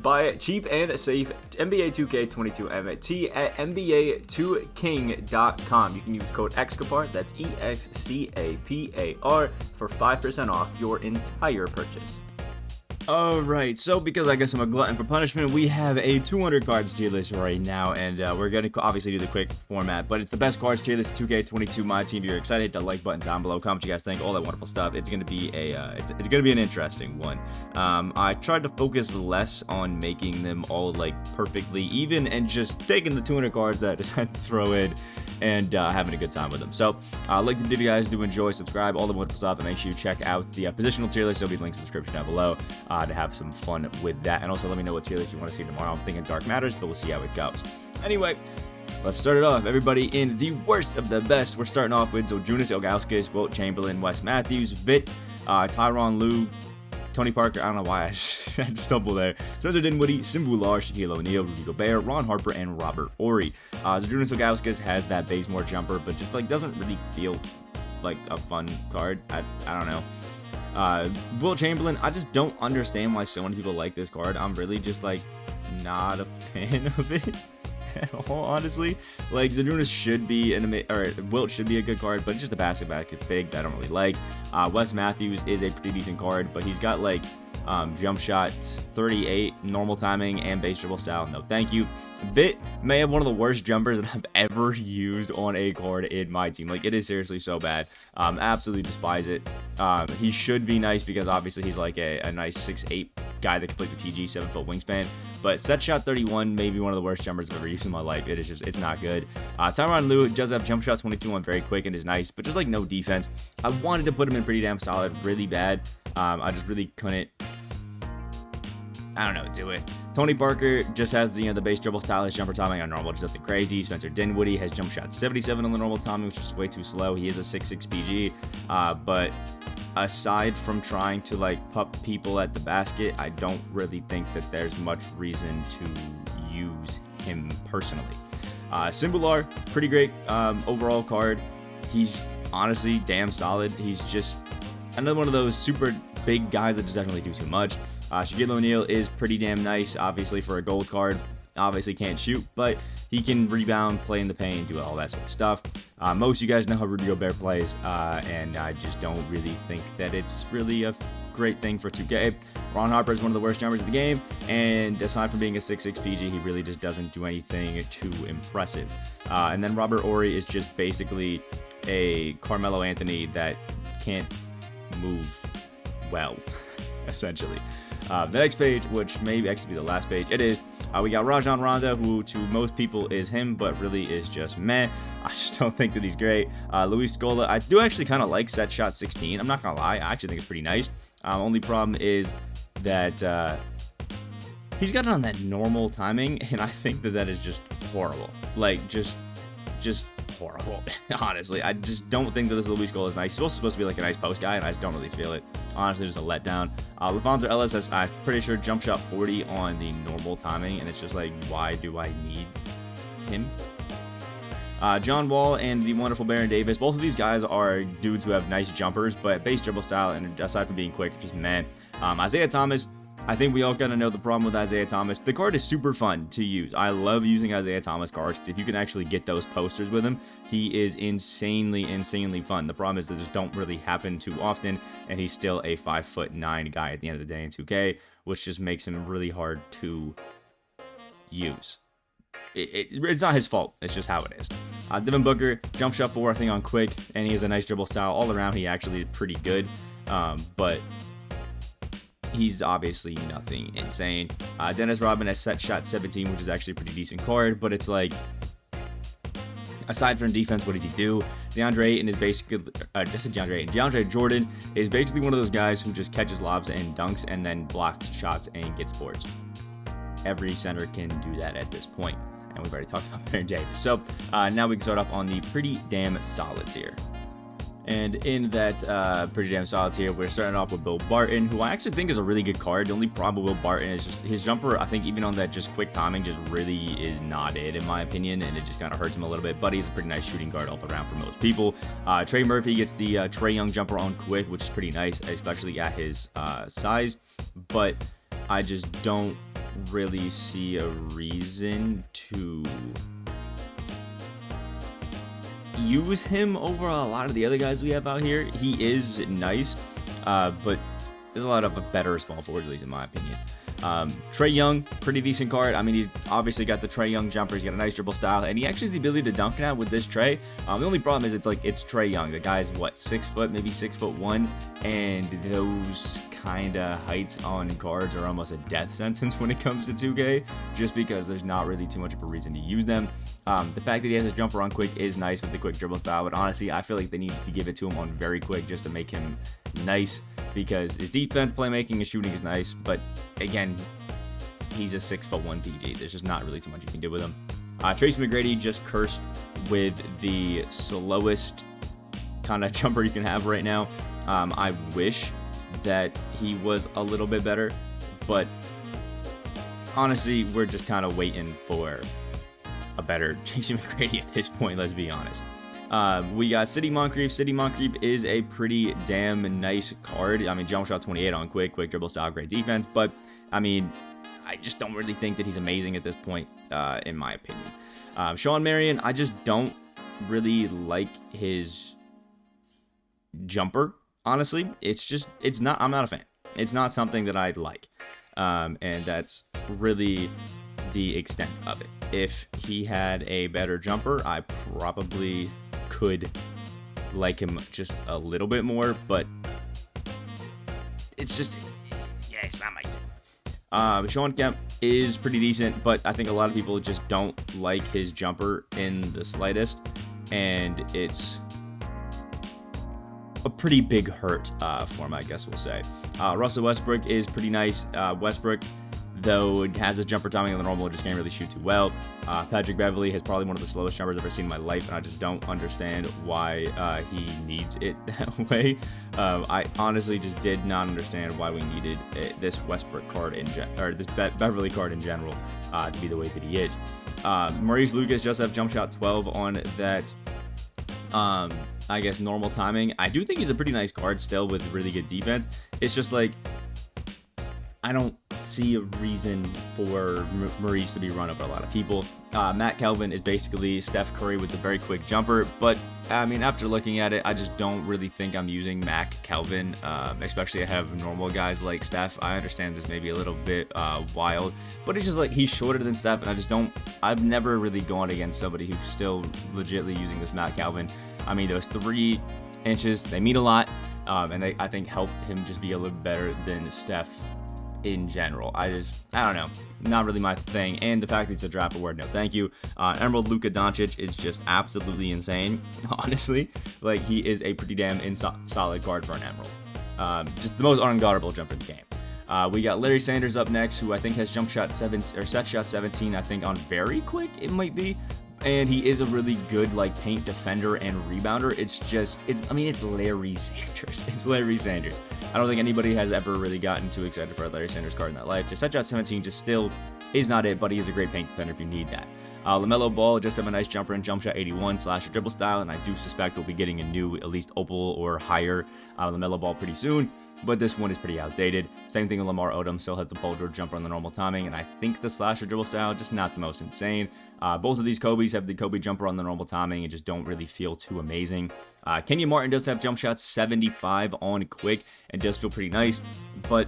Buy cheap and safe NBA 2k22 MT at NBA2king.com. You can use code Excapar, that's EXCAPAR, for 5% off your entire purchase. Alright, so because I guess I'm a glutton for punishment, we have a 200 cards tier list right now, and we're going to obviously do the quick format, but it's the best cards tier list, 2k22 MyTeam. If you're excited, hit the like button down below, comment what you guys think, all that wonderful stuff. It's going to be it's going to be an interesting one. I tried to focus less on making them all like perfectly even and just taking the 200 cards that I decided to throw in and having a good time with them. So, like the video, you guys do enjoy, subscribe, all the wonderful stuff, and make sure you check out the positional tier list. There'll be links in the description down below to have some fun with that. And also let me know what tier list you want to see tomorrow. I'm thinking Dark Matters, but we'll see how it goes. Anyway, let's start it off. Everybody in the worst of the best. We're starting off with Zydrunas Ilgauskas, Wilt Chamberlain, Wes Matthews, Vit, Tyronn Lue, Tony Parker, I don't know why I had to stumble there, Spencer Dinwiddie, Simbular, Shaquille O'Neal, Rudy Gobert, Ron Harper, and Robert Horry. Zydrunas Ilgauskas has that Bazemore jumper, but just like doesn't really feel like a fun card. I don't know. Wilt Chamberlain, I just don't understand why so many people like this card. I'm really just like not a fan of it at all, honestly. Like Zydrunas should be Wilt should be a good card, but it's just a basket fig that I don't really like. Wes Matthews is a pretty decent card, but he's got like jump shot 38, normal timing, and base dribble style. No thank you. Vit may have one of the worst jumpers that I've ever used on a card in my team. Like, it is seriously so bad. Absolutely despise it. He should be nice because obviously he's like a nice 6'8 guy that can play the PG, 7-foot wingspan. But set shot 31 may be one of the worst jumpers I've ever used in my life. It is just, it's not good. Tyronn Lue does have jump shot 22 on very quick and is nice, but just like no defense. I wanted to put him in pretty damn solid, really bad. I just really couldn't, I don't know, do it. Tony Parker just has the base dribble style, his jumper timing on normal, just nothing crazy. Spencer Dinwiddie has jump shot 77 on the normal timing, which is way too slow. He is a 6'6 PG, but aside from trying to like pup people at the basket, I don't really think that there's much reason to use him personally. Simbular, pretty great overall card. He's honestly damn solid. He's just another one of those super big guys that just doesn't really do too much. Shaquille O'Neal is pretty damn nice, obviously, for a gold card. Obviously can't shoot, but he can rebound, play in the paint, do all that sort of stuff. Most of you guys know how Rudy Gobert plays, and I just don't really think that it's really a great thing for 2K. Ron Harper is one of the worst jumpers of the game, and aside from being a 6'6 PG, he really just doesn't do anything too impressive. And then Robert Horry is just basically a Carmelo Anthony that can't move well, essentially. The next page, which may actually be the last page, it is, we got Rajon Rondo, who to most people is him, but really is just meh. I just don't think that he's great. Luis Scola, I do actually kind of like set shot 16. I'm not going to lie. I actually think it's pretty nice. Only problem is that he's got it on that normal timing, and I think that that is just horrible. Like, just horrible, honestly. I just don't think that this Luis Scola is nice. He's supposed to be like a nice post guy, and I just don't really feel it. Honestly, just a letdown. LaVonzo Ellis has, I'm pretty sure, jump shot 40 on the normal timing, and it's just like, why do I need him? John Wall and the wonderful Baron Davis, both of these guys are dudes who have nice jumpers, but base dribble style, and aside from being quick, just man. Isaiah Thomas, I think we all gotta know the problem with Isaiah Thomas. The card is super fun to use. I love using Isaiah Thomas cards. If you can actually get those posters with him, he is insanely fun. The problem is that just don't really happen too often, and he's still a 5'9" guy at the end of the day in 2K, which just makes him really hard to use. It's not his fault. It's just how it is. Devin Booker, jump shot 4, I think, on quick, and he has a nice dribble style. All around, he actually is pretty good, but he's obviously nothing insane. Dennis Rodman has set shot 17, which is actually a pretty decent card, but it's like, aside from defense, what does he do? DeAndre Ayton is basically, DeAndre Jordan is basically one of those guys who just catches lobs and dunks and then blocks shots and gets boards. Every center can do that at this point, and we've already talked about Baron Davis. So now we can start off on the pretty damn solid tier. And in that pretty damn solid tier, we're starting off with Will Barton, who I actually think is a really good card. The only problem with Will Barton is just his jumper. I think even on that just quick timing just really is not it, in my opinion, and it just kind of hurts him a little bit. But he's a pretty nice shooting guard all around for most people. Trey Murphy gets the Trae Young jumper on quick, which is pretty nice, especially at his size. But I just don't really see a reason to use him over a lot of the other guys we have out here. He is nice, but there's a lot of better small forwards, at least in my opinion. Trae Young, pretty decent card. I mean, he's obviously got the Trae Young jumper. He's got a nice dribble style, and he actually has the ability to dunk now with this Trae. The only problem is it's Trae Young. The guy's what, 6 foot, maybe 6'1", and those kind of heights on cards are almost a death sentence when it comes to 2K, just because there's not really too much of a reason to use them. The fact that he has his jumper on quick is nice with the quick dribble style, but honestly, I feel like they need to give it to him on very quick just to make him nice, because his defense, playmaking, and shooting is nice, but again, he's a 6'1" PG. There's just not really too much you can do with him. Tracy McGrady just cursed with the slowest kind of jumper you can have right now. I wish that he was a little bit better, but honestly, we're just kind of waiting for a better Tracy McGrady at this point, let's be honest. We got City Moncrief. City Moncrief is a pretty damn nice card. I mean, jump shot 28 on quick dribble style, great defense, but I mean, I just don't really think that he's amazing at this point, in my opinion. Sean Marion, I just don't really like his jumper, honestly. I'm not a fan. It's not something that I like, and that's really the extent of it. If he had a better jumper, I probably could like him just a little bit more, but it's just, yeah, it's not my thing. Sean Kemp is pretty decent, but I think a lot of people just don't like his jumper in the slightest, and it's a pretty big hurt for him, I guess we'll say. Russell Westbrook is pretty nice. Westbrook, though, has a jumper timing on the normal, just can't really shoot too well. Patrick Beverley has probably one of the slowest jumpers I've ever seen in my life, and I just don't understand why he needs it that way. I honestly just did not understand why we needed this Westbrook card this Beverley card in general to be the way that he is. Maurice Lucas just have jump shot 12 on that. I guess normal timing. I do think he's a pretty nice card still with really good defense. It's just like, I don't see a reason for Maurice to be run over a lot of people. Matt Kelvin is basically Steph Curry with the very quick jumper, but I mean, after looking at it, I just don't really think I'm using Matt Kelvin, especially I have normal guys like Steph. I understand this may be a little bit wild, but it's just like, he's shorter than Steph, and I've never really gone against somebody who's still legitimately using this Matt Kelvin. I mean, those 3 inches, they mean a lot, and they, I think, help him just be a little better than Steph in general. I don't know, not really my thing. And the fact that it's a draft award, no thank you. Emerald Luka Doncic is just absolutely insane, honestly. Like, he is a pretty damn solid card for an Emerald. Just the most unguardable jumper in the game. We got Larry Sanders up next, who I think has jump shot 7 or set shot 17, I think, on very quick, it might be. And he is a really good, like, paint defender and rebounder. It's Larry Sanders. It's Larry Sanders. I don't think anybody has ever really gotten too excited for a Larry Sanders card in their life. Just set shot 17 just still is not it, but he is a great paint defender if you need that. LaMelo Ball just have a nice jumper and jump shot 81 / dribble style, and I do suspect we'll be getting a new, at least opal or higher LaMelo Ball pretty soon, but this one is pretty outdated. Same thing with Lamar Odom, still has the Paul George jumper on the normal timing, and I think the slasher dribble style, just not the most insane. Both of these Kobe's have the Kobe jumper on the normal timing and just don't really feel too amazing. Kenyon Martin does have jump shots 75 on quick and does feel pretty nice, but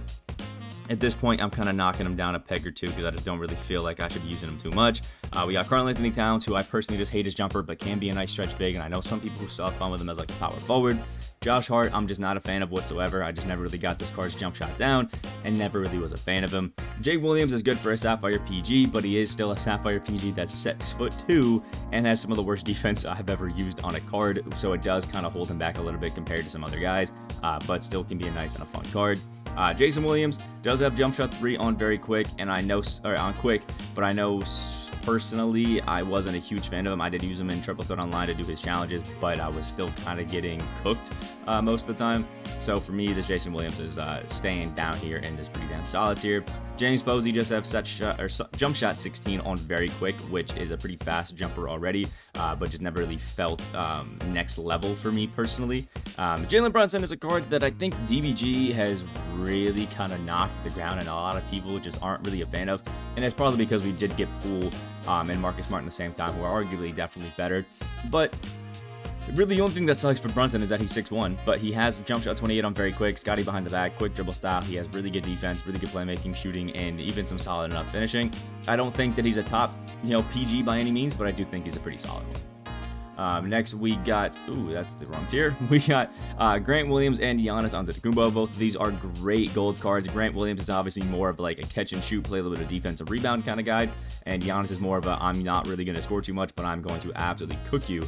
at this point, I'm kind of knocking him down a peg or two because I just don't really feel like I should be using him too much. We got Karl-Anthony Towns, who I personally just hate his jumper, but can be a nice stretch big, and I know some people who still have fun with him as like a power forward. Josh Hart, I'm just not a fan of whatsoever. I just never really got this card's jump shot down and never really was a fan of him. Jake Williams is good for a Sapphire PG, but he is still a Sapphire PG that's 6'2" and has some of the worst defense I've ever used on a card, so it does kind of hold him back a little bit compared to some other guys, but still can be a nice and a fun card. Jason Williams does have jump shot 3 on very quick, and on quick, but I know personally, I wasn't a huge fan of him. I did use him in Triple Threat Online to do his challenges, but I was still kind of getting cooked most of the time. So for me, this Jason Williams is staying down here in this pretty damn solid tier. James Posey just have jump shot 16 on very quick, which is a pretty fast jumper already, but just never really felt next level for me personally. Jalen Brunson is a card that I think DBG has really kind of knocked to the ground, and a lot of people just aren't really a fan of, and it's probably because we did get Poole and Marcus Smart at the same time, who are arguably definitely better. But really, the only thing that sucks for Brunson is that he's 6'1", but he has jump shot 28 on very quick, Scotty behind the back, quick dribble style. He has really good defense, really good playmaking, shooting, and even some solid enough finishing. I don't think that he's a top, PG by any means, but I do think he's a pretty solid one. Next we got, ooh, that's the wrong tier. We got Grant Williams and Giannis Antetokounmpo. Both of these are great gold cards. Grant Williams is obviously more of like a catch and shoot, play a little bit of defensive rebound kind of guy, and Giannis is more of a I'm not really going to score too much, but I'm going to absolutely cook you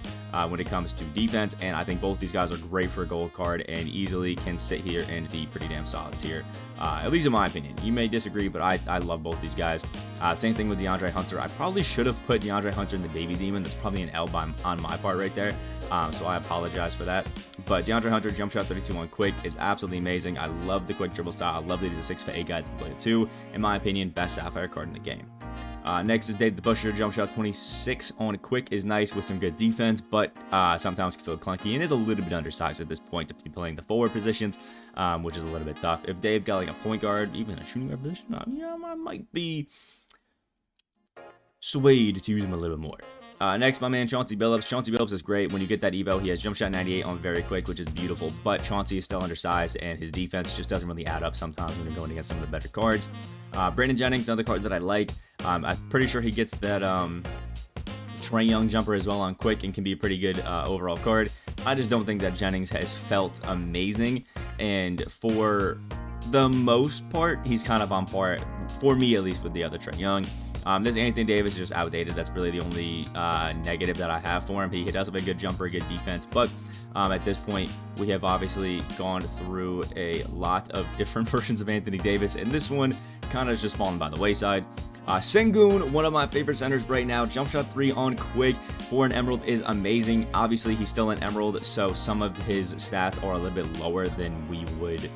when it comes to defense. And I think both these guys are great for a gold card and easily can sit here in the pretty damn solid tier, at least in my opinion. You may disagree, but I love both these guys. Same thing with DeAndre Hunter. I probably should have put DeAndre Hunter in the baby demon. That's probably an L on my part right there, so I apologize for that. But DeAndre Hunter, jump shot 32 on quick, is absolutely amazing. I love the quick dribble style. I love that he's a 6'8" guy that can play it too. In my opinion, best Sapphire card in the game. Next is Dave the Busher. Jump shot 26 on quick is nice with some good defense, but sometimes can feel clunky and is a little bit undersized at this point to be playing the forward positions, which is a little bit tough. If Dave got like a point guard, even a shooting guard position, I might be swayed to use him a little bit more. Next, my man Chauncey Billups. Chauncey Billups is great. When you get that Evo, he has jump shot 98 on very quick, which is beautiful, but Chauncey is still undersized, and his defense just doesn't really add up sometimes when you're going against some of the better cards. Brandon Jennings, another card that I like. I'm pretty sure he gets that Trae Young jumper as well on quick and can be a pretty good overall card. I just don't think that Jennings has felt amazing, and for the most part, he's kind of on par, for me at least, with the other Trae Young. This Anthony Davis is just outdated. That's really the only negative that I have for him. He does have a good jumper, good defense, but at this point, we have obviously gone through a lot of different versions of Anthony Davis, and this one kind of just fallen by the wayside. Sengun, one of my favorite centers right now. Jump shot 3 on quick for an Emerald is amazing. Obviously, he's still an Emerald, so some of his stats are a little bit lower than we would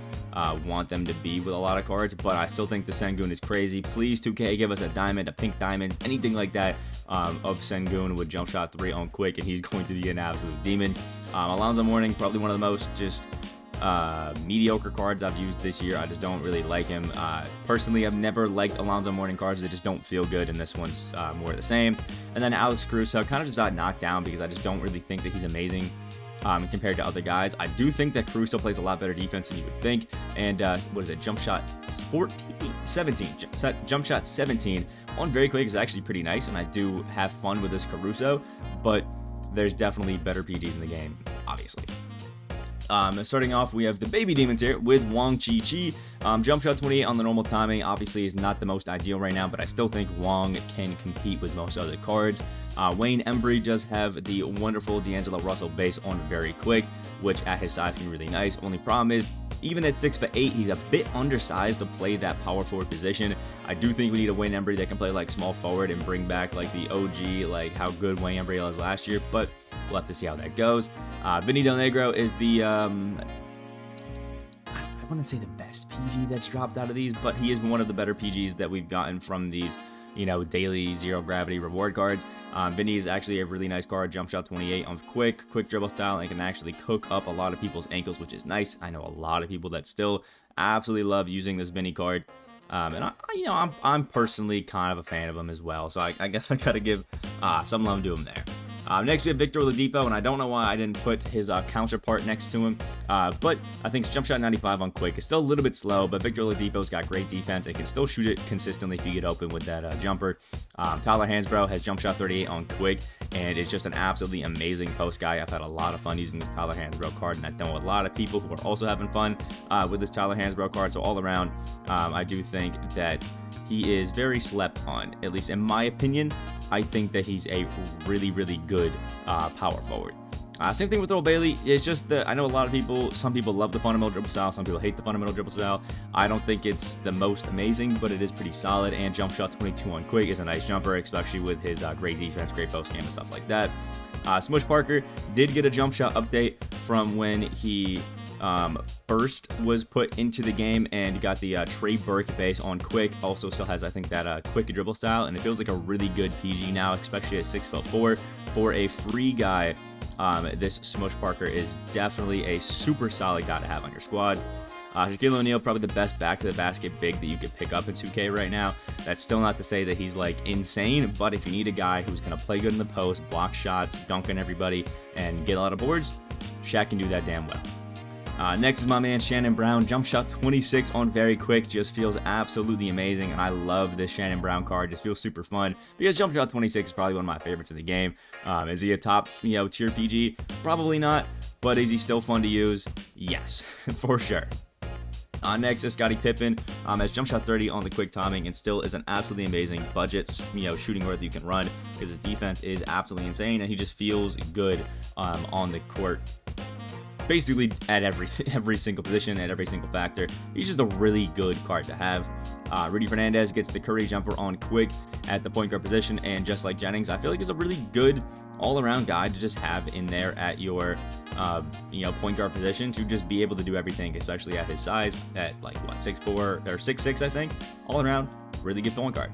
want them to be with a lot of cards, but I still think the Sengun is crazy. Please, 2K, give us a diamond, a pink diamond, anything like that of Sengun with jump shot 3 on quick, and he's going to be an absolute demon. Alonzo Mourning, probably one of the most just mediocre cards I've used this year. I just don't really like him. Personally, I've never liked Alonzo Mourning cards. They just don't feel good, and this one's more of the same. And then Alex Caruso kind of just got knocked down because I just don't really think that he's amazing compared to other guys. I do think that Caruso plays a lot better defense than you would think. And what is it? Jump shot 17. Jump shot 17 on very quick is actually pretty nice, and I do have fun with this Caruso, but there's definitely better PGs in the game, obviously. Starting off, we have the Baby Demons here with Wang Chi. Jump shot 28 on the normal timing obviously is not the most ideal right now, but I still think Wang can compete with most other cards. Wayne Embry does have the wonderful D'Angelo Russell base on very quick, which at his size can be really nice. Only problem is, even at 6'8", he's a bit undersized to play that power forward position. I do think we need a Wayne Embry that can play like small forward and bring back like the OG, like how good Wayne Embry was last year, but we'll have to see how that goes. Vinny Del Negro is the, I wouldn't say the best PG that's dropped out of these, but he is one of the better PGs that we've gotten from these, daily zero gravity reward cards. Vinny is actually a really nice card. Jump shot 28 on quick dribble style, and can actually cook up a lot of people's ankles, which is nice. I know a lot of people that still absolutely love using this Vinny card. And I'm personally kind of a fan of him as well. So I guess I gotta give some love to him there. Next, we have Victor Oladipo, and I don't know why I didn't put his counterpart next to him, but I think jump shot 95 on quick is still a little bit slow, but Victor Oladipo's got great defense and can still shoot it consistently if you get open with that jumper. Tyler Hansbrough has jump shot 38 on quick, and is just an absolutely amazing post guy. I've had a lot of fun using this Tyler Hansbrough card, and I know a lot of people who are also having fun with this Tyler Hansbrough card, so all around, I do think that he is very slept on, at least in my opinion. I think that he's a really, really good power forward. Same thing with Earl Bailey. It's just that I know a lot of people, some people love the fundamental dribble style, some people hate the fundamental dribble style. I don't think it's the most amazing, but it is pretty solid, and jump shot 22 on quick is a nice jumper, especially with his great defense, great post game and stuff like that. Smush Parker did get a jump shot update from when he first was put into the game and got the Trey Burke base on quick. Also still has, I think, that quick dribble style, and it feels like a really good PG now, especially at 6'4". For a free guy, this Smush Parker is definitely a super solid guy to have on your squad. Shaquille O'Neal, probably the best back to the basket big that you could pick up in 2K right now. That's still not to say that he's like insane, but if you need a guy who's going to play good in the post, block shots, dunk on everybody, and get a lot of boards, Shaq can do that damn well. Next is my man Shannon Brown. Jump shot 26 on very quick. Just feels absolutely amazing, and I love this Shannon Brown card. Just feels super fun because jump shot 26 is probably one of my favorites in the game. Is he a top, tier PG? Probably not, but is he still fun to use? Yes, for sure. Next is Scottie Pippen. Has jump shot 30 on the quick timing and still is an absolutely amazing budget, shooting guard that you can run because his defense is absolutely insane and he just feels good on the court. Basically at every single position, at every single factor. He's just a really good card to have. Rudy Fernandez gets the Curry jumper on quick at the point guard position, and just like Jennings, I feel like he's a really good all-around guy to just have in there at your point guard position to just be able to do everything, especially at his size at like 6'4" or 6'6", I think. All around, really good point guard.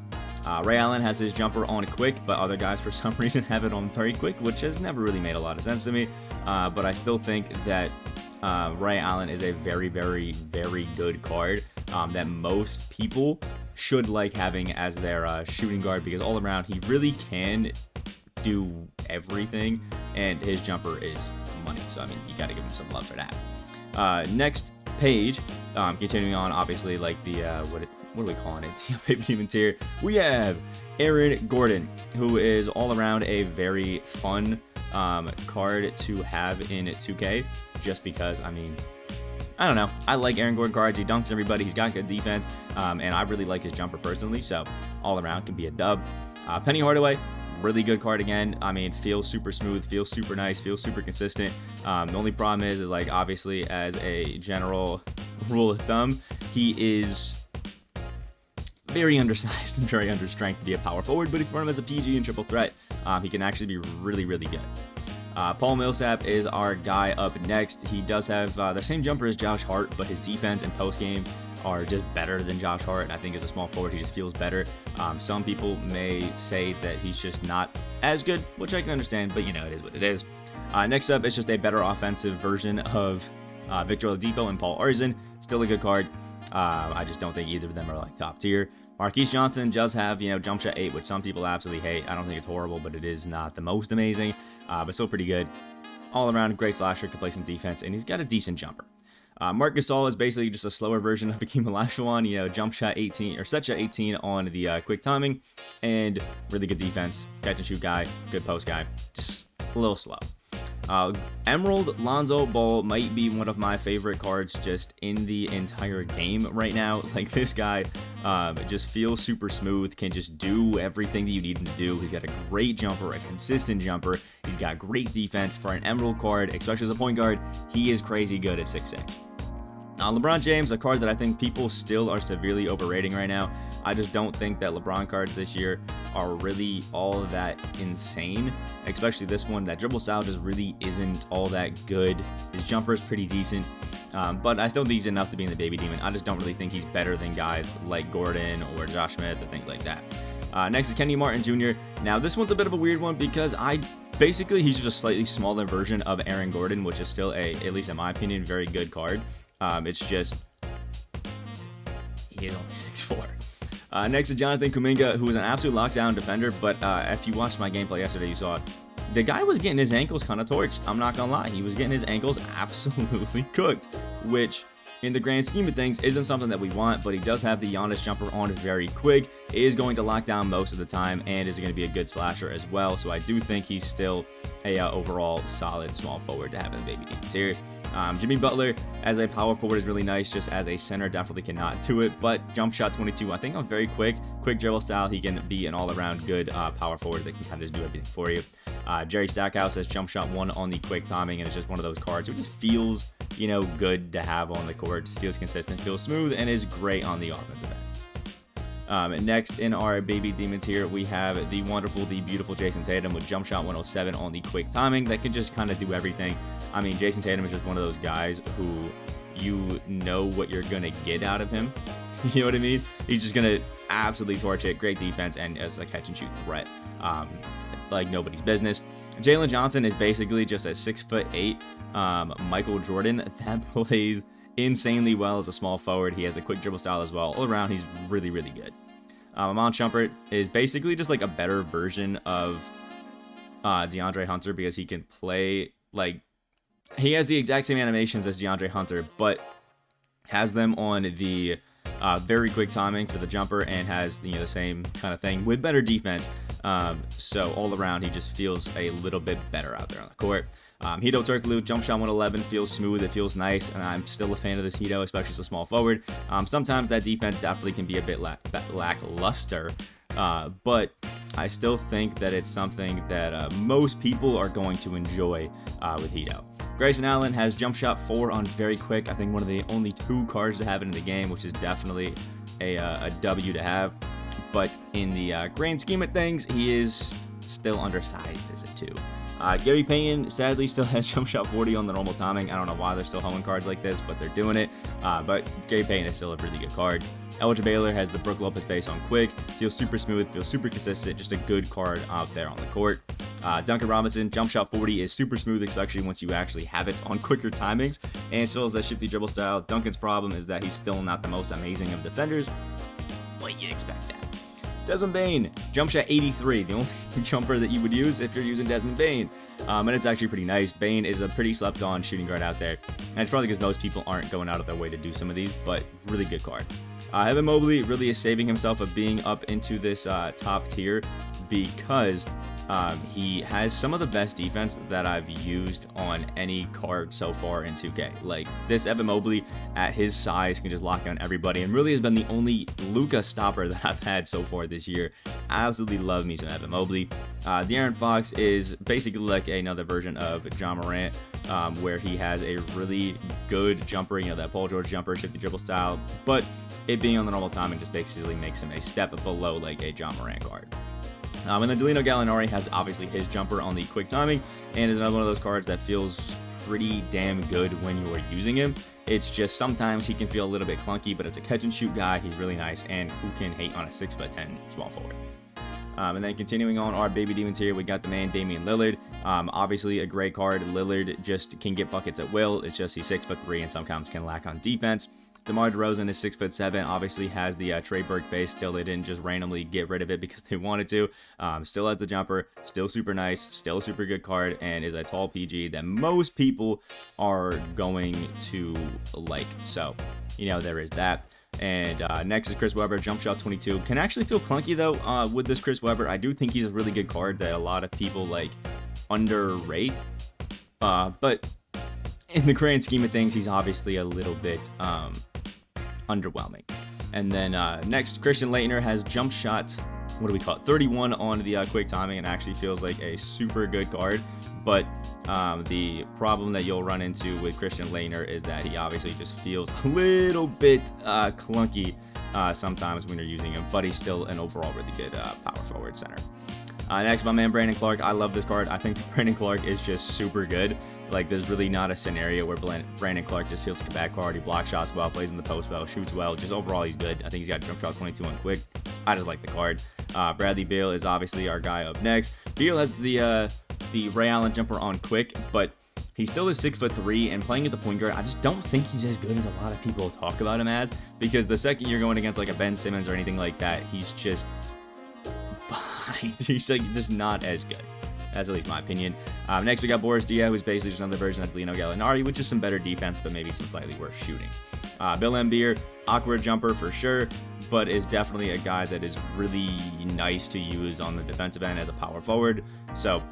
Ray Allen has his jumper on quick, but other guys for some reason have it on very quick, which has never really made a lot of sense to me. But I still think that Ray Allen is a very, very, very good card that most people should like having as their shooting guard, because all around he really can do everything, and his jumper is money. So I mean, you got to give him some love for that. Next page, continuing on, obviously, like the what are we calling it? The Baby Demon tier. We have Aaron Gordon, who is all around a very fun card to have in 2K, just because, I mean, I don't know. I like Aaron Gordon cards. He dunks everybody. He's got good defense, and I really like his jumper personally, so all around can be a dub. Penny Hardaway, really good card again. I mean, feels super smooth, feels super nice, feels super consistent. The only problem is like, obviously, as a general rule of thumb, he is very undersized and very understrength to be a power forward, but if you run him as a PG and triple threat, he can actually be really, really good. Paul Millsap is our guy up next. He does have the same jumper as Josh Hart, but his defense and post game are just better than Josh Hart, and I think as a small forward, he just feels better. Some people may say that he's just not as good, which I can understand, but it is what it is. Next up, it's just a better offensive version of Victor Oladipo and Paul Arizin. Still a good card. I just don't think either of them are like top tier. Marquise Johnson does have, jump shot 8, which some people absolutely hate. I don't think it's horrible, but it is not the most amazing, but still pretty good. All around, great slasher, can play some defense, and he's got a decent jumper. Marc Gasol is basically just a slower version of Hakeem Olajuwon, jump shot 18, or set shot 18 on the quick timing, and really good defense, catch and shoot guy, good post guy, just a little slow. Emerald Lonzo Ball might be one of my favorite cards just in the entire game right now. Like, this guy just feels super smooth, can just do everything that you need him to do. He's got a great jumper, a consistent jumper. He's got great defense for an Emerald card, especially as a point guard. He is crazy good at 6'6". LeBron James, a card that I think people still are severely overrating right now. I just don't think that LeBron cards this year are really all that insane, especially this one. That dribble style just really isn't all that good. His jumper is pretty decent, but I still think he's enough to be in the Baby Demon. I just don't really think he's better than guys like Gordon or Josh Smith or things like that. Next is Kenny Martin Jr. Now, this one's a bit of a weird one because basically he's just a slightly smaller version of Aaron Gordon, which is still at least in my opinion, very good card. It's just, he is only 6'4". Next is Jonathan Kuminga, who is an absolute lockdown defender, but if you watched my gameplay yesterday, you saw it. The guy was getting his ankles kind of torched. I'm not gonna lie. He was getting his ankles absolutely cooked, which in the grand scheme of things isn't something that we want, but he does have the Giannis jumper on very quick, is going to lock down most of the time, and is going to be a good slasher as well. So I do think he's still a overall solid small forward to have in the Baby Demons here. Jimmy Butler as a power forward is really nice. Just as a center, definitely cannot do it, but jump shot 22, I think I'm very quick quick dribble style, he can be an all-around good power forward that can kind of just do everything for you. Jerry Stackhouse has jump shot 1 on the quick timing, and it's just one of those cards. It just feels, you know, good to have on the court. Just feels consistent, feels smooth, and is great on the offensive end. Next in our baby demons here, we have the wonderful, the beautiful Jason Tatum with jump shot 107 on the quick timing that can just kind of do everything. I mean, Jason Tatum is just one of those guys who you know what you're going to get out of him. You know what I mean? He's just going to absolutely torch it. Great defense and as a catch and shoot threat. Like nobody's business. Jalen Johnson is basically just a 6'8" Michael Jordan that plays insanely well as a small forward. He has a quick dribble style as well. All around, he's really, really good. Amon Shumpert is basically just like a better version of DeAndre Hunter because he can play like he has the exact same animations as DeAndre Hunter, but has them on the very quick timing for the jumper and has, you know, the same kind of thing with better defense. So all around, he just feels a little bit better out there on the court. Hito Turkoglu, jump shot 111, feels smooth, it feels nice, and I'm still a fan of this Hito, especially as a small forward. Sometimes that defense definitely can be a bit lackluster, but I still think that it's something that most people are going to enjoy with Hito. Grayson Allen has jump shot 4 on very quick. I think one of the only 2 cards to have it in the game, which is definitely a W to have. But in the grand scheme of things, he is still undersized as a 2. Gary Payton sadly still has jump shot 40 on the normal timing. I don't know why they're still holding cards like this, but they're doing it. But Gary Payton is still a really good card. Elgin Baylor has the Brook Lopez base on quick. Feels super smooth, feels super consistent. Just a good card out there on the court. Duncan Robinson, jump shot 40 is super smooth, especially once you actually have it on quicker timings. And still has that shifty dribble style. Duncan's problem is that he's still not the most amazing of defenders, but you expect that. Desmond Bane, jump shot 83, the only jumper that you would use if you're using Desmond Bane. And it's actually pretty nice. Bane is a pretty slept on shooting guard out there. And it's probably because most people aren't going out of their way to do some of these, but really good card. Evan Mobley really is saving himself of being up into this top tier because he has some of the best defense that I've used on any card so far in 2K. Like, this Evan Mobley at his size can just lock down everybody and really has been the only Luka stopper that I've had so far this year. I absolutely love me some Evan Mobley. De'Aaron Fox is basically like another version of John Morant, where he has a really good jumper, you know, that Paul George jumper, shifty dribble style, but it being on the normal timing just basically makes him a step below like a John Morant card. And then Delino Gallinari has obviously his jumper on the quick timing and is another one of those cards that feels pretty damn good when you're using him. It's just sometimes he can feel a little bit clunky, but it's a catch and shoot guy. He's really nice, and who can hate on a 6'10" small forward. And then continuing on our baby demons here, we got the man Damian Lillard. Obviously a great card. Lillard just can get buckets at will. It's just he's 6'3" and sometimes can lack on defense. DeMar DeRozan is 6'7", obviously has the Trey Burke base. Still, they didn't just randomly get rid of it because they wanted to. Still has the jumper, still super nice, still a super good card, and is a tall PG that most people are going to like. So, you know, there is that. And next is Chris Webber, jump shot 22. Can actually feel clunky though with this Chris Webber. I do think he's a really good card that a lot of people like underrate. But in the grand scheme of things, he's obviously a little bit underwhelming. And then next, Christian Laettner has jump shot, what do we call it, 31 on the quick timing, and actually feels like a super good card. But the problem that you'll run into with Christian Laettner is that he obviously just feels a little bit clunky sometimes when you're using him, but he's still an overall really good power forward center. Next, my man Brandon Clark. I love this card. I think Brandon Clark is just super good. Like, there's really not a scenario where Brandon Clark just feels like a bad card. He blocks shots well, plays in the post well, shoots well. Just overall, he's good. I think he's got jump shot 22 on quick. I just like the card. Bradley Beal is obviously our guy up next. Beal has the Ray Allen jumper on quick, but he still is 6'3", and playing at the point guard, I just don't think he's as good as a lot of people talk about him as, because the second you're going against like a Ben Simmons or anything like that, he's just behind. He's like just not as good. That's at least my opinion. Next, we got Boris Diaw, who's basically just another version of Delino Gallinari, which is some better defense, but maybe some slightly worse shooting. Bill Laimbeer, awkward jumper for sure, but is definitely a guy that is really nice to use on the defensive end as a power forward. So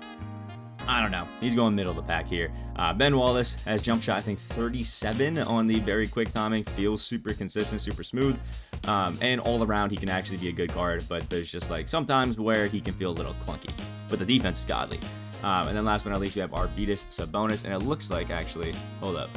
I don't know. He's going middle of the pack here. Ben Wallace has jump shot, I think 37 on the very quick timing. Feels super consistent, super smooth. And all around, he can actually be a good card, but there's just like sometimes where he can feel a little clunky. But the defense is godly. And then last but not least, we have Arvydas Sabonis. And it looks like, actually, hold up.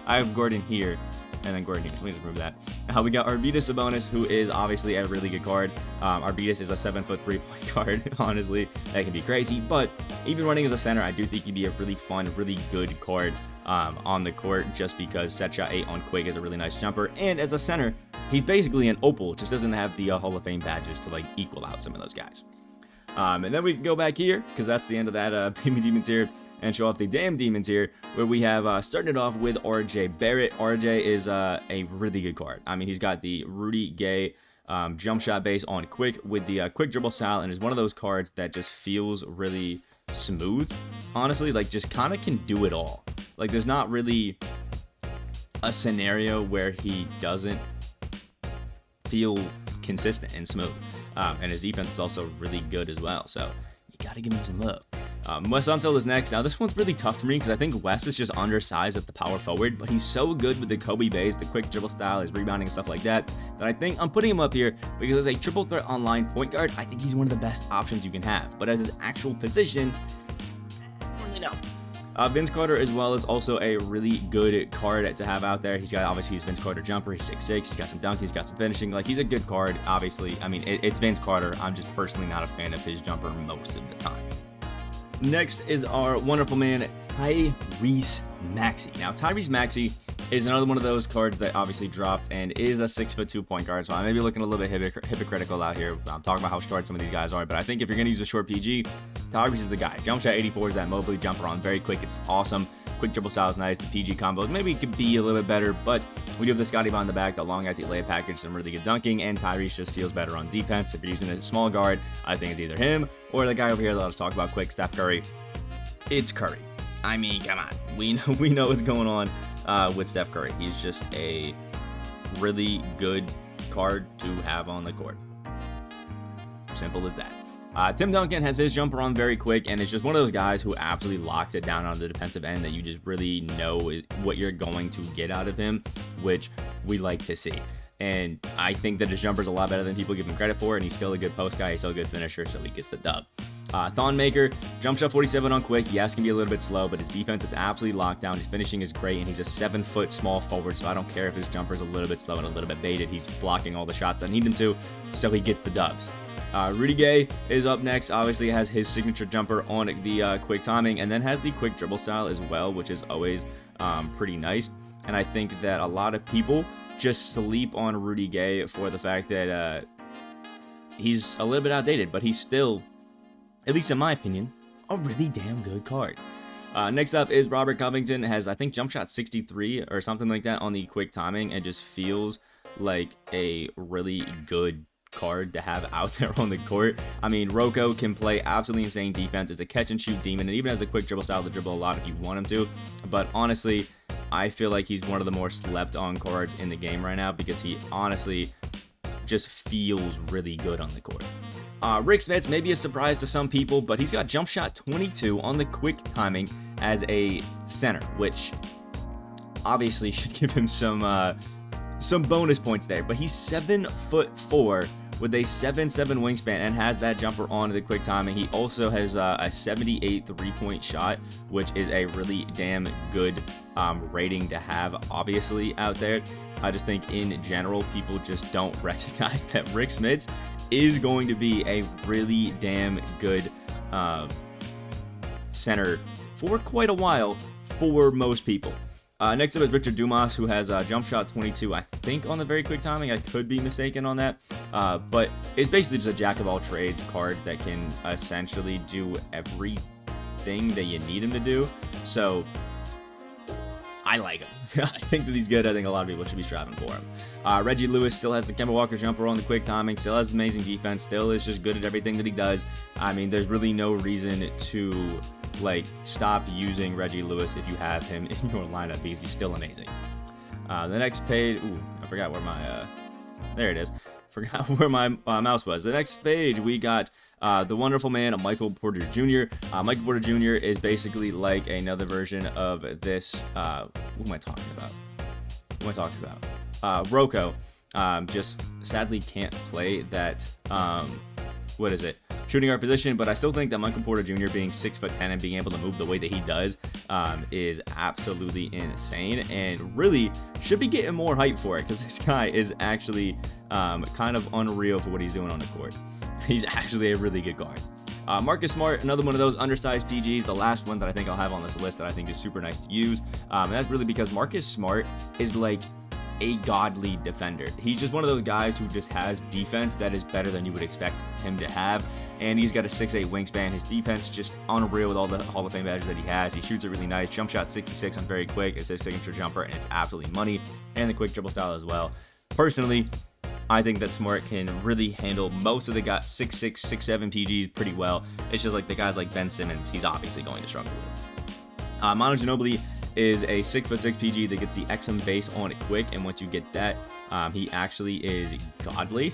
I have Gordon here, and then Gordon here. So let me just remove that. We got Arvydas Sabonis, who is obviously a really good card. Arvydas is a 7-foot 3-point card, honestly. That can be crazy. But even running as a center, I do think he'd be a really fun, really good card on the court, just because set shot 8 on quick is a really nice jumper. And as a center, he's basically an opal, just doesn't have the Hall of Fame badges to like equal out some of those guys. And then we can go back here, because that's the end of that Baby Demon tier, and show off the Damn Demon tier, where we have starting it off with RJ Barrett. RJ is a really good card. I mean, he's got the Rudy Gay jump shot base on quick with the quick dribble style, and is one of those cards that just feels really smooth, honestly. Like, just kind of can do it all. Like, there's not really a scenario where he doesn't feel consistent and smooth. And his defense is also really good as well, so you gotta give him some love. Wes Unseld is next. Now, this one's really tough for me because I think Wes is just undersized at the power forward, but he's so good with the Kobe base, the quick dribble style, his rebounding and stuff like that, that I think I'm putting him up here because as a triple threat online point guard, I think he's one of the best options you can have. But as his actual position, I don't really know. Vince Carter as well is also a really good card to have out there. He's got, obviously, he's Vince Carter jumper. He's 6'6". He's got some dunk. He's got some finishing. Like, he's a good card, obviously. I mean, it's Vince Carter. I'm just personally not a fan of his jumper most of the time. Next is our wonderful man, Tyrese Maxey. Now, Tyrese Maxey is another one of those cards that obviously dropped and is a 6'2" point guard. So I may be looking a little bit hypocritical out here. I'm talking about how short some of these guys are, but I think if you're going to use a short PG, Tyrese is the guy. Jump shot 84 is that Mobley jumper on very quick. It's awesome. Quick dribble style is nice. The PG combo maybe could be a little bit better, but we do have the Scotty Bond in the back, the long layup package, some really good dunking, and Tyrese just feels better on defense. If you're using a small guard, I think it's either him or the guy over here that I was talking about quick, Steph Curry. It's Curry. I mean, come on. We know what's going on with Steph Curry. He's just a really good card to have on the court. Simple as that. Tim Duncan has his jumper on very quick, and it's just one of those guys who absolutely locks it down on the defensive end that you just really know what you're going to get out of him, which we like to see. And I think that his jumper is a lot better than people give him credit for, and he's still a good post guy. He's still a good finisher, so he gets the dub. Thon Maker, jump shot 47 on quick. Yes, can be a little bit slow, but his defense is absolutely locked down. His finishing is great, and he's a 7-foot small forward, so I don't care if his jumper is a little bit slow and a little bit baited. He's blocking all the shots that I need him to, so he gets the dubs. Rudy Gay is up next. Obviously has his signature jumper on the quick timing, and then has the quick dribble style as well, which is always pretty nice. And I think that a lot of people just sleep on Rudy Gay for the fact that he's a little bit outdated, but he's still, at least in my opinion, a really damn good card. Next up is Robert Covington. Has, I think, jump shot 63 or something like that on the quick timing, and just feels like a really good card to have out there on the court. I mean, Rocco can play absolutely insane defense, is a catch and shoot demon, and even has a quick dribble style to dribble a lot if you want him to. But honestly, I feel like he's one of the more slept on cards in the game right now because he honestly just feels really good on the court. Rick Smits may be a surprise to some people, but he's got jump shot 22 on the quick timing as a center, which obviously should give him some bonus points there. But he's 7'4" with a 7'7" wingspan and has that jumper on the quick timing. He also has a 78 3-point shot, which is a really damn good rating to have, obviously, out there. I just think in general, people just don't recognize that Rick Smits is going to be a really damn good center for quite a while for most people. Next up is Richard Dumas, who has jump shot 22, I think, on the very quick timing. I could be mistaken on that. But it's basically just a jack of all trades card that can essentially do everything that you need him to do. So I like him. I think that he's good. I think a lot of people should be strapping for him. Reggie Lewis still has the Kemba Walker jumper on the quick timing, still has amazing defense, still is just good at everything that he does. I mean, there's really no reason to stop using Reggie Lewis if you have him in your lineup because he's still amazing. The next page, I forgot where my there it is. Forgot where my mouse was. The next page, we got the wonderful man, Michael Porter Jr. Michael Porter Jr. is basically like another version of this. Who am I talking about? Rocco. Just sadly can't play that. What is it? Shooting guard position, but I still think that Michael Porter Jr. being 6'10" and being able to move the way that he does is absolutely insane, and really should be getting more hype for it, because this guy is actually kind of unreal for what he's doing on the court. He's actually a really good guard. Marcus Smart, another one of those undersized PGs, the last one that I think I'll have on this list that I think is super nice to use, and that's really because Marcus Smart is like a godly defender. He's just one of those guys who just has defense that is better than you would expect him to have, and he's got a 6'8" wingspan. His defense just unreal with all the Hall of Fame badges that he has. He shoots it really nice. Jump shot 66 on very quick. It's his signature jumper, and it's absolutely money, and the quick dribble style as well. Personally, I think that Smart can really handle most of the guys 6'6", 6'7" PGs pretty well. It's just like the guys like Ben Simmons, he's obviously going to struggle with. Manu Ginobili is a 6'6" PG that gets the XM base on it quick, and once you get that, he actually is godly,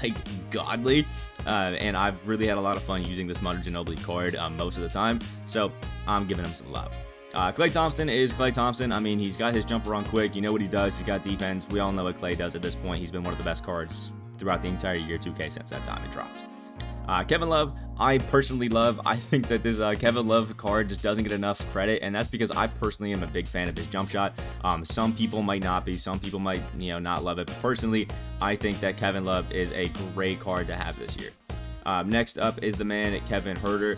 like godly, and I've really had a lot of fun using this Manu Ginobili card most of the time, so I'm giving him some love. Klay Thompson is Klay Thompson. I mean, he's got his jumper on quick. You know what he does. He's got defense. We all know what Klay does at this point. He's been one of the best cards throughout the entire year 2K since that time it dropped. Kevin Love, I personally love. I think that this Kevin Love card just doesn't get enough credit, and that's because I personally am a big fan of his jump shot. Some people might not be. Some people might, not love it. But personally, I think that Kevin Love is a great card to have this year. Next up is the man Kevin Huerter.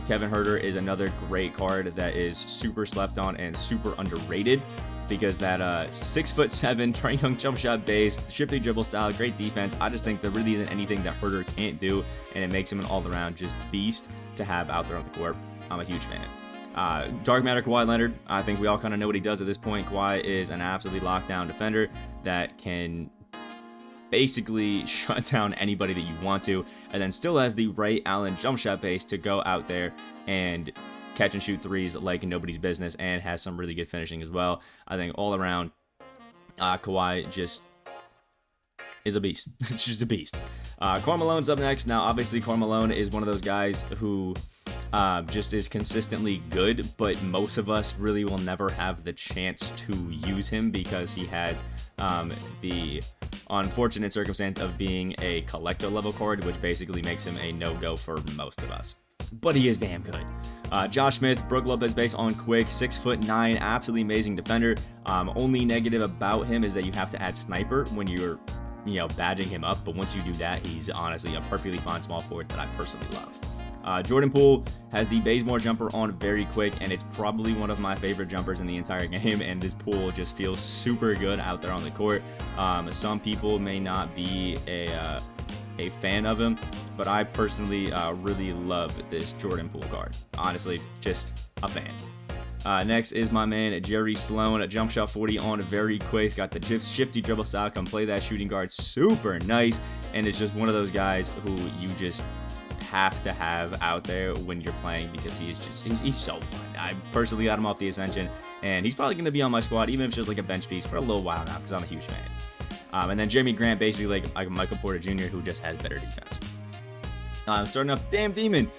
Kevin Huerter is another great card that is super slept on and super underrated, because that 6'7" Trae Young jump shot base, shifty dribble style, great defense. I just think there really isn't anything that Huerter can't do, and it makes him an all-around just beast to have out there on the court. I'm a huge fan. Dark matter Kawhi Leonard. I think we all kind of know what he does at this point. Kawhi is an absolutely lockdown defender that can basically shut down anybody that you want to, and then still has the Ray Allen jump shot base to go out there and catch and shoot threes like nobody's business, and has some really good finishing as well. I think all around, Kawhi just is a beast. It's just a beast. Karl Malone's up next. Now, obviously, Karl Malone is one of those guys who just is consistently good, but most of us really will never have the chance to use him because he has the unfortunate circumstance of being a collector level card, which basically makes him a no-go for most of us. But he is damn good. Josh Smith, Brook Lopez base on quick, 6'9", absolutely amazing defender. Only negative about him is that you have to add sniper when you're, badging him up. But once you do that, he's honestly a perfectly fine small forward that I personally love. Jordan Poole has the Bazemore jumper on very quick, and it's probably one of my favorite jumpers in the entire game, and this Poole just feels super good out there on the court. Some people may not be a fan of him, but I personally really love this Jordan Poole card. Honestly, just a fan. Next is my man Jerry Sloan, a jump shot 40 on very quick. He's got the shifty dribble style, can play that shooting guard super nice, and it's just one of those guys who you just have to have out there when you're playing, because he's so fun. I personally got him off the Ascension, and he's probably going to be on my squad, even if it's just like a bench piece for a little while now, because I'm a huge fan. And then Jeremy Grant, basically like Michael Porter Jr., who just has better defense. Starting off the damn demon.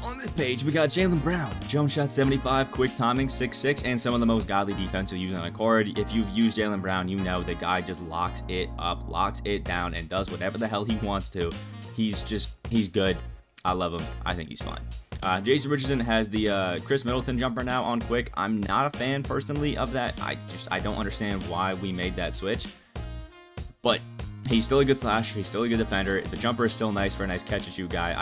On this page, we got Jaylen Brown, jump shot 75, quick timing 6'6", and some of the most godly defense you'll use on a card. If you've used Jaylen Brown, you know the guy just locks it up, locks it down, and does whatever the hell he wants to. He's good. I love him. I think he's fun. Jason Richardson has the Chris Middleton jumper now on quick. I'm not a fan personally of that. I don't understand why we made that switch. But he's still a good slasher. He's still a good defender. The jumper is still nice for a nice catch and shoot guy.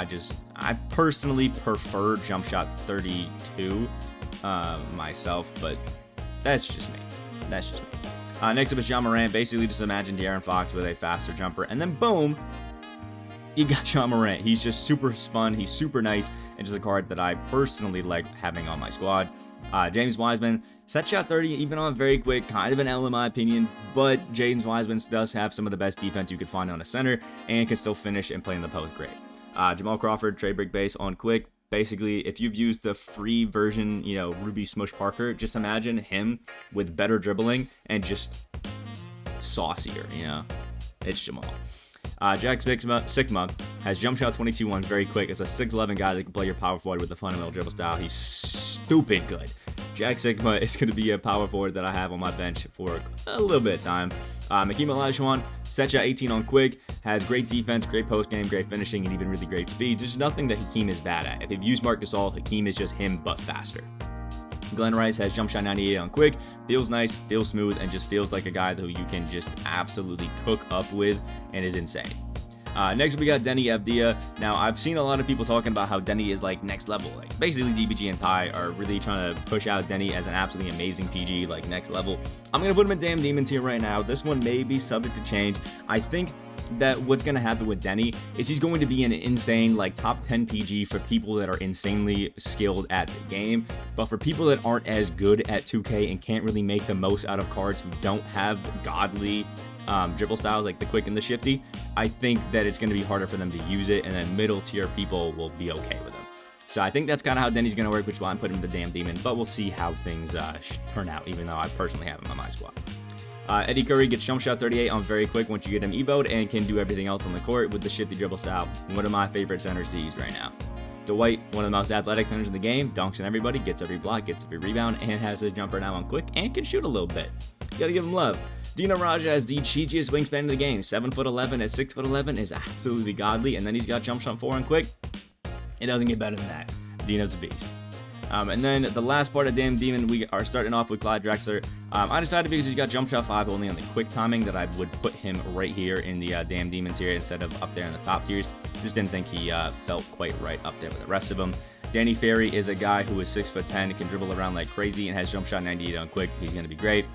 I personally prefer jump shot 32 myself, but that's just me. Next up is John Morant. Basically, just imagine De'Aaron Fox with a faster jumper, and then boom, you got John Morant. He's just super fun. He's super nice, and just a card that I personally like having on my squad. James Wiseman, set shot 30, even on very quick, kind of an L in my opinion, but James Wiseman does have some of the best defense you could find on a center, and can still finish and play in the post great. Jamal Crawford, trade brick base on quick. Basically, if you've used the free version, Ruby Smush Parker, just imagine him with better dribbling and just saucier, It's Jamal. Jack Sigma has jump shot 22 on very quick. It's a 6'11 guy that can play your power forward with the fundamental dribble style. He's stupid good. Jack Sigma is going to be a power forward that I have on my bench for a little bit of time. Hakeem Olajuwon, set shot 18 on quick, has great defense, great post game, great finishing, and even really great speed. There's nothing that Hakeem is bad at. If you've used Marc Gasol, Hakeem is just him, but faster. Glenn Rice has jump shot 98 on quick, feels nice, feels smooth, and just feels like a guy who you can just absolutely cook up with and is insane. Next, we got Denny Avdia. Now, I've seen a lot of people talking about how Denny is like next level. Like, basically, DBG and Ty are really trying to push out Denny as an absolutely amazing PG, like next level. I'm going to put him in Damn Demon tier right now. This one may be subject to change. I think that what's going to happen with Denny is he's going to be an insane like top 10 PG for people that are insanely skilled at the game, but for people that aren't as good at 2K and can't really make the most out of cards who don't have godly dribble styles like the quick and the shifty, I think that it's going to be harder for them to use it, and then middle tier people will be okay with him. So I think that's kind of how Denny's going to work, which is why I'm putting him in the Damn Demon, but we'll see how things turn out, even though I personally have him on my squad. Eddie Curry gets jump shot 38 on very quick once you get him evoed, and can do everything else on the court with the shifty dribble style. One of my favorite centers to use right now. Dwight, one of the most athletic centers in the game, dunks on everybody, gets every block, gets every rebound, and has his jumper now on quick and can shoot a little bit. You gotta give him love. Dino Raja has the cheesiest wingspan in the game. 7'11" at 6'11" is absolutely godly, and then he's got jump shot 4 on quick. It doesn't get better than that. Dino's a beast. And then the last part of Damn Demon, we are starting off with Clyde Drexler. I decided because he's got jump shot 5 only on the quick timing that I would put him right here in the Damn Demon tier instead of up there in the top tiers. Just didn't think he felt quite right up there with the rest of them. Danny Ferry is a guy who is 6'10", can dribble around like crazy, and has jump shot 98 on quick. He's going to be great.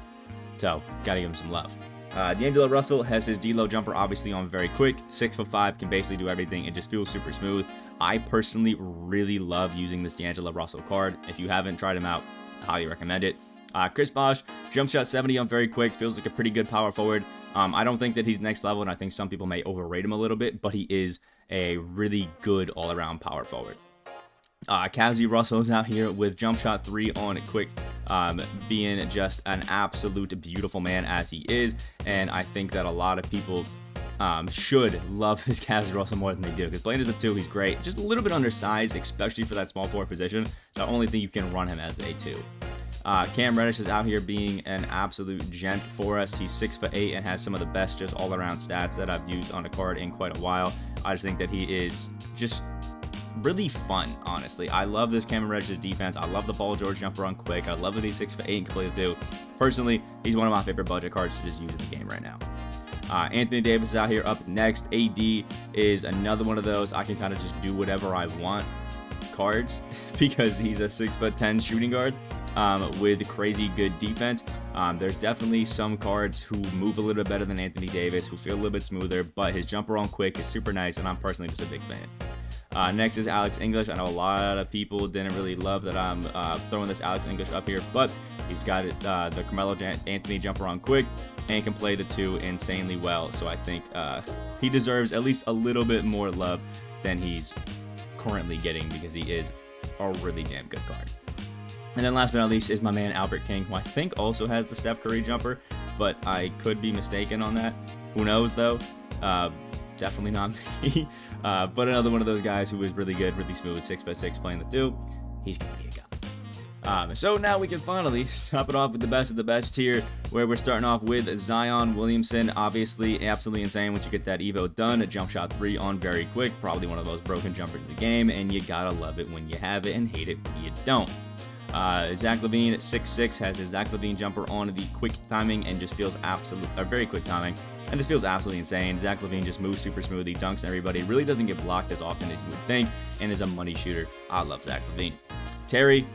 So, gotta give him some love. D'Angelo Russell has his D-Lo jumper obviously on very quick. 6'5", can basically do everything. It just feels super smooth. I personally really love using this D'Angelo Russell card. If you haven't tried him out, I highly recommend it. Chris Bosh, jump shot 70 on very quick. Feels like a pretty good power forward. I don't think that he's next level, and I think some people may overrate him a little bit, but he is a really good all-around power forward. Kazi Russell's out here with jump shot 3 on quick, being just an absolute beautiful man as he is, and I think that a lot of people should love this Kazi Russell more than they do, because playing as a 2, he's great. Just a little bit undersized, especially for that small forward position, so I only think you can run him as a 2. Cam Reddish is out here being an absolute gent for us. He's 6'8" and has some of the best just all-around stats that I've used on a card in quite a while. I just think that he is just really fun, honestly. I love this Cameron Reddish's defense. I love the Paul George jumper on quick. I love that he's 6'8" and can play the 2. Personally, he's one of my favorite budget cards to just use in the game right now. Anthony Davis is out here up next. AD is another one of those I can kind of just do whatever I want cards because he's a 6'10" shooting guard with crazy good defense. There's definitely some cards who move a little bit better than Anthony Davis, who feel a little bit smoother, but his jumper on quick is super nice, and I'm personally just a big fan. Next is Alex English. I know a lot of people didn't really love that I'm throwing this Alex English up here, but he's got the Carmelo Anthony jumper on quick and can play the 2 insanely well. So I think he deserves at least a little bit more love than he's currently getting because he is a really damn good card. And then last but not least is my man Albert King, who I think also has the Steph Curry jumper, but I could be mistaken on that. Who knows though? Definitely not me. But another one of those guys who is really good, really smooth, 6'6", playing the 2. He's gonna be a guy. So now we can finally top it off with the best of the best tier, where we're starting off with Zion Williamson. Obviously, absolutely insane once you get that Evo done. A jump shot 3 on very quick, probably one of the most broken jumpers in the game, and you gotta love it when you have it and hate it when you don't. Zach LaVine at 6'6" has his Zach LaVine jumper on the quick timing and just feels very quick timing and just feels absolutely insane. Zach LaVine just moves super smooth. He dunks everybody. Really doesn't get blocked as often as you would think and is a money shooter. I love Zach LaVine. Terry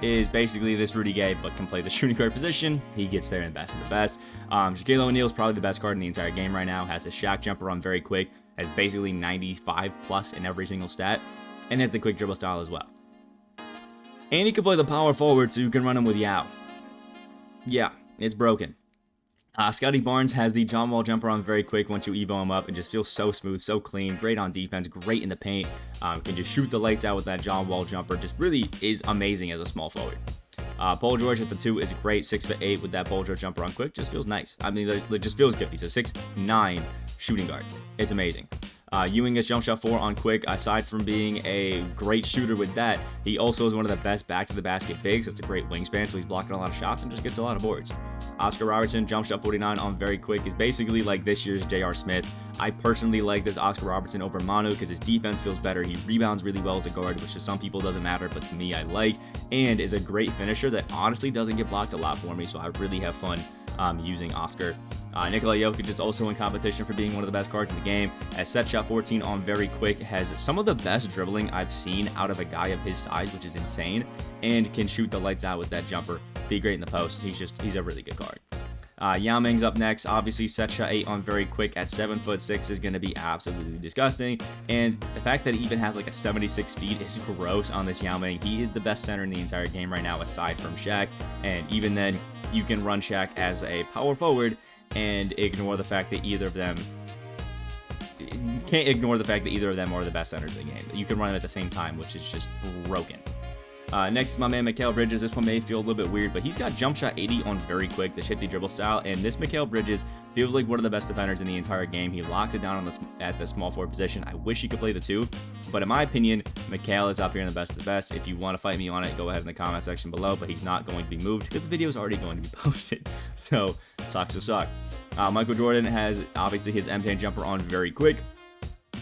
is basically this Rudy Gay, but can play the shooting guard position. He gets there in the best of the best. Shaquille O'Neal is probably the best card in the entire game right now. Has his Shaq jumper on very quick. Has basically 95 plus in every single stat. And has the quick dribble style as well. And he can play the power forward, so you can run him with Yao. Yeah, it's broken. Scotty Barnes has the John Wall jumper on very quick once you evo him up. It just feels so smooth, so clean, great on defense, great in the paint. Can just shoot the lights out with that John Wall jumper. Just really is amazing as a small forward. Paul George at the 2 is great, 6'8" with that Paul George jumper on quick. Just feels nice. I mean, it just feels good. He's a 6'9", shooting guard. It's amazing. Ewing is jump shot 4 on quick. Aside from being a great shooter with that, he also is one of the best back to the basket bigs. It's a great wingspan, so he's blocking a lot of shots and just gets a lot of boards. Oscar Robertson, jump shot 49 on very quick, is basically like this year's J.R. Smith. I personally like this Oscar Robertson over Manu because his defense feels better. He rebounds really well as a guard, which to some people doesn't matter, but to me I like, and is a great finisher that honestly doesn't get blocked a lot for me, so I really have fun using Oscar. Nikola Jokic is also in competition for being one of the best cards in the game, as set shot 14 on very quick, has some of the best dribbling I've seen out of a guy of his size, which is insane, and can shoot the lights out with that jumper. Be great in the post. He's a really good card. Yao Ming's up next. Obviously, set shot 8 on very quick at 7'6" is going to be absolutely disgusting. And the fact that he even has like a 76 speed is gross on this Yao Ming. He is the best center in the entire game right now, aside from Shaq. And even then, you can run Shaq as a power forward and ignore the fact that either of them. You can't ignore the fact that either of them are the best centers in the game. You can run them at the same time, which is just broken. Next is my man Mikal Bridges. This one may feel a little bit weird, but he's got jump shot 80 on very quick, the shifty dribble style, and this Mikal Bridges feels like one of the best defenders in the entire game. He locks it down on at the small forward position. I wish he could play the 2, but in my opinion, Mikal is up here in the best of the best. If you want to fight me on it, go ahead in the comment section below, but he's not going to be moved because the video is already going to be posted, so sucks to suck. Michael Jordan has obviously his M10 jumper on very quick,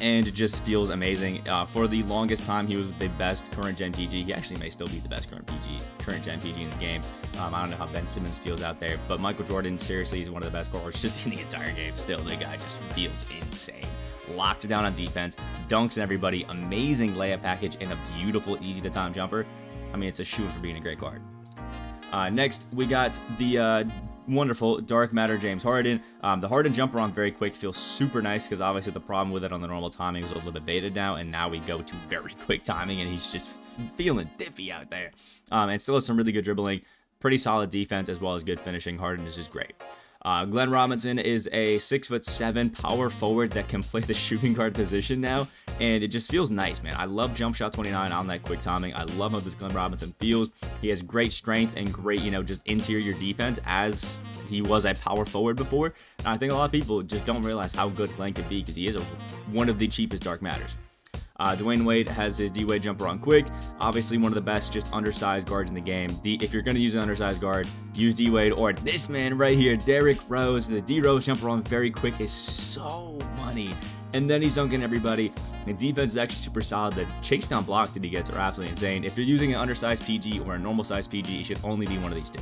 and it just feels amazing. For the longest time, he was the best current gen PG. He actually may still be the best current gen PG in the game. I don't know how Ben Simmons feels out there, but Michael Jordan seriously is one of the best scorers just in the entire game. Still, the guy just feels insane. Locks it down on defense, dunks on everybody, amazing layup package, and a beautiful, easy to time jumper. I mean, it's a shoe for being a great card. Next, we got the wonderful dark matter James Harden. The Harden jumper on very quick feels super nice because obviously the problem with it on the normal timing was a little bit baited now, and now we go to very quick timing, and he's just feeling diffy out there. And still has some really good dribbling, pretty solid defense, as well as good finishing. Harden is just great. Glenn Robinson is a 6'7" power forward that can play the shooting guard position now, and it just feels nice, man. I love jump shot 29 on that quick timing. I love how this Glenn Robinson feels. He has great strength and great, just interior defense, as he was a power forward before. And I think a lot of people just don't realize how good Glenn could be because he is one of the cheapest dark matters. Dwayne Wade has his D-Wade jumper on quick. Obviously one of the best just undersized guards in the game. If you're going to use an undersized guard, use D-Wade, or this man right here, Derrick Rose. The D-Rose jumper on very quick is so money. And then he's dunking everybody. The defense is actually super solid. The chase down block that he gets are absolutely insane. If you're using an undersized PG or a normal size PG, it should only be one of these two.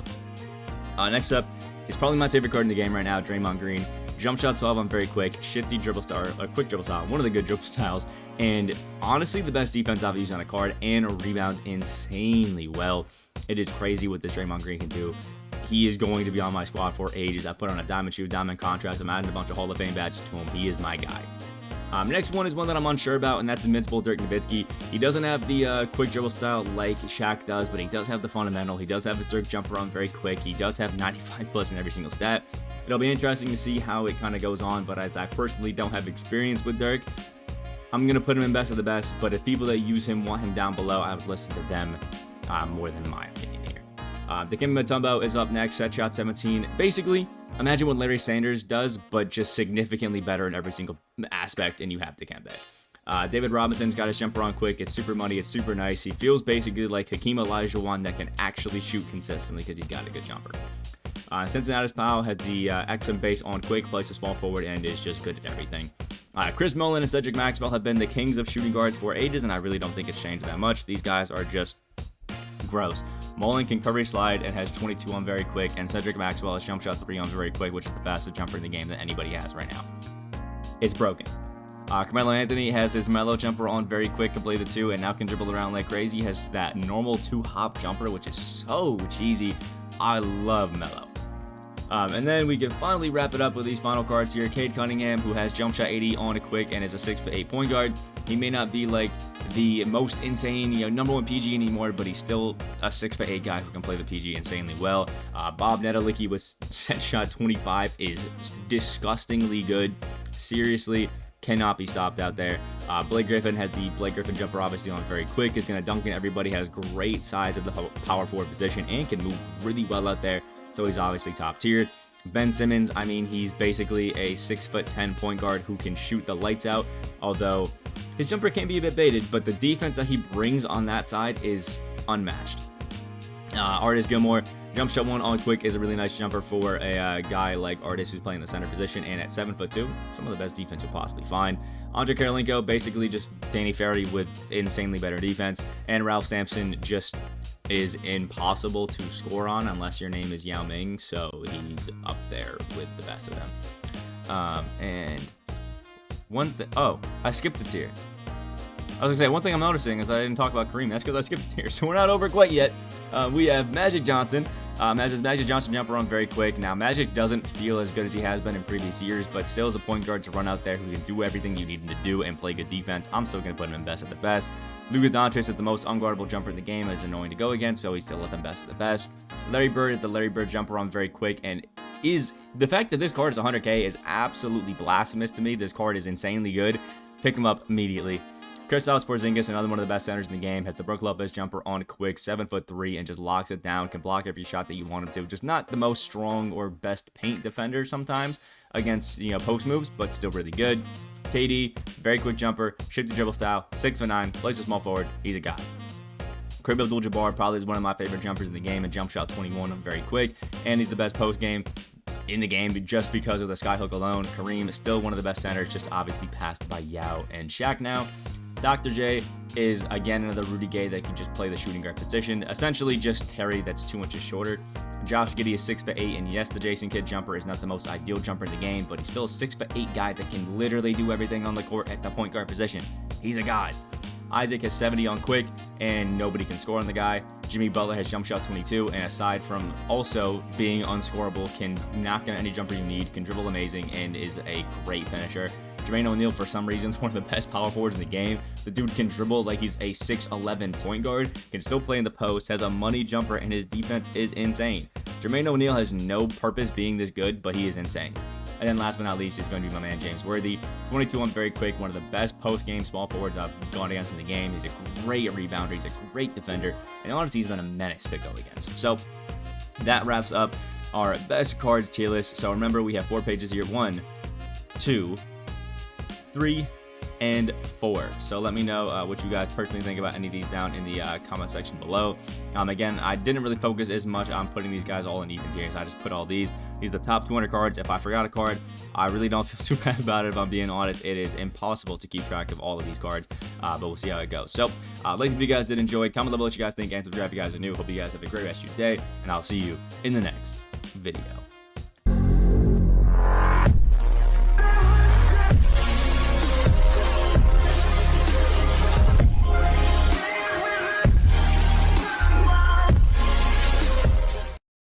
Next up is probably my favorite card in the game right now, Draymond Green. Jump shot 12 on very quick, shifty dribble style, a quick dribble style, one of the good dribble styles, and honestly the best defense I've used on a card, and rebounds insanely well. It is crazy what this Draymond Green can do. He is going to be on my squad for ages. I put on a diamond shoe, diamond contract. I'm adding a bunch of Hall of Fame badges to him. He is my guy. Next one is one that I'm unsure about, and that's Invincible Dirk Nowitzki. He doesn't have the quick dribble style like Shaq does, but he does have the fundamental. He does have his Dirk jumper on very quick. He does have 95 plus in every single stat. It'll be interesting to see how it kind of goes on, but as I personally don't have experience with Dirk, I'm going to put him in best of the best, but if people that use him want him down below, I would listen to them more than my opinion here. Dikembe Mutombo is up next, set shot 17. Basically, imagine what Larry Sanders does, but just significantly better in every single aspect, and you have Dikembe. David Robinson's got his jumper on quick. It's super money. It's super nice. He feels basically like Hakeem Olajuwon that can actually shoot consistently because he's got a good jumper. Cincinnati's Powell has the XM base on quick, plays a small forward, and is just good at everything. Chris Mullin and Cedric Maxwell have been the kings of shooting guards for ages, and I really don't think it's changed that much. These guys are just gross. Mullin can cover slide and has 22 on very quick, and Cedric Maxwell has jump shot 3 on very quick, which is the fastest jumper in the game that anybody has right now. It's broken. Carmelo Anthony has his Melo jumper on very quick, can play the 2, and now can dribble around like crazy. He has that normal 2-hop jumper, which is so cheesy. I love Melo. And then we can finally wrap it up with these final cards here. Cade Cunningham, who has jump shot 80 on a quick and is a 6'8" point guard. He may not be like the most insane, number 1 PG anymore, but he's still a 6'8" guy who can play the PG insanely well. Bob Nedelicki with set shot 25 is disgustingly good. Seriously, cannot be stopped out there. Blake Griffin has the Blake Griffin jumper obviously on very quick, is going to dunk in everybody, has great size at the power forward position, and can move really well out there. So he's obviously top tier. Ben Simmons, I mean, he's basically a 6'10" point guard who can shoot the lights out, although his jumper can be a bit baited, but the defense that he brings on that side is unmatched. Artis Gilmore, jump shot 1 on quick is a really nice jumper for a guy like Artis who's playing the center position, and at 7'2", some of the best defense you'll possibly find. Andre Karolinko, basically just Danny Ferry with insanely better defense, and Ralph Sampson just is impossible to score on unless your name is Yao Ming, so he's up there with the best of them. And one thing, oh, I skipped the tier. I was gonna say, one thing I'm noticing is I didn't talk about Kareem. That's because I skipped the tier, so we're not over quite yet. We have Magic Johnson. Magic Johnson jumper on very quick. Now, Magic doesn't feel as good as he has been in previous years, but still is a point guard to run out there who can do everything you need him to do and play good defense. I'm still going to put him in best at the best. Luka Doncic is the most unguardable jumper in the game. It's annoying to go against, so he's still let them best at the best. Larry Bird is the Larry Bird jumper on very quick, and is the fact that this card is 100K is absolutely blasphemous to me. This card is insanely good. Pick him up immediately. Kristaps Porzingis, another one of the best centers in the game, has the Brook Lopez jumper on quick, 7'3", and just locks it down, can block every shot that you want him to. Just not the most strong or best paint defender sometimes against, post moves, but still really good. KD, very quick jumper, shifty dribble style, 6'9", plays a small forward, he's a guy. Kareem Abdul-Jabbar probably is one of my favorite jumpers in the game, and jump shot 21, very quick, and he's the best post game in the game just because of the skyhook alone. Kareem is still one of the best centers, just obviously passed by Yao and Shaq now. Dr. J is, again, another Rudy Gay that can just play the shooting guard position. Essentially just Terry that's 2 inches shorter. Josh Giddey is 6'8", and yes, the Jason Kidd jumper is not the most ideal jumper in the game, but he's still a 6'8" guy that can literally do everything on the court at the point guard position. He's a god. Isaac has 70 on quick, and nobody can score on the guy. Jimmy Butler has jump shot 22, and aside from also being unscorable, can knock down any jumper you need, can dribble amazing, and is a great finisher. Jermaine O'Neal, for some reason, is one of the best power forwards in the game. The dude can dribble like he's a 6'11" point guard, can still play in the post, has a money jumper, and his defense is insane. Jermaine O'Neal has no purpose being this good, but he is insane. And then last but not least is going to be my man James Worthy. 22 on very quick, one of the best post-game small forwards I've gone against in the game. He's a great rebounder, he's a great defender, and honestly, he's been a menace to go against. So that wraps up our best cards tier list. So remember, we have 4 pages here. 1, 2, 3, and 4. So let me know what you guys personally think about any of these down in the comment section below. Again, I didn't really focus as much on putting these guys all in even tiers. I just put all these. These are the top 200 cards. If I forgot a card, I really don't feel too bad about it. If I'm being honest, it is impossible to keep track of all of these cards, but we'll see how it goes. So like if you guys did enjoy, comment below what you guys think, and subscribe if you guys are new. Hope you guys have a great rest of your day, and I'll see you in the next video.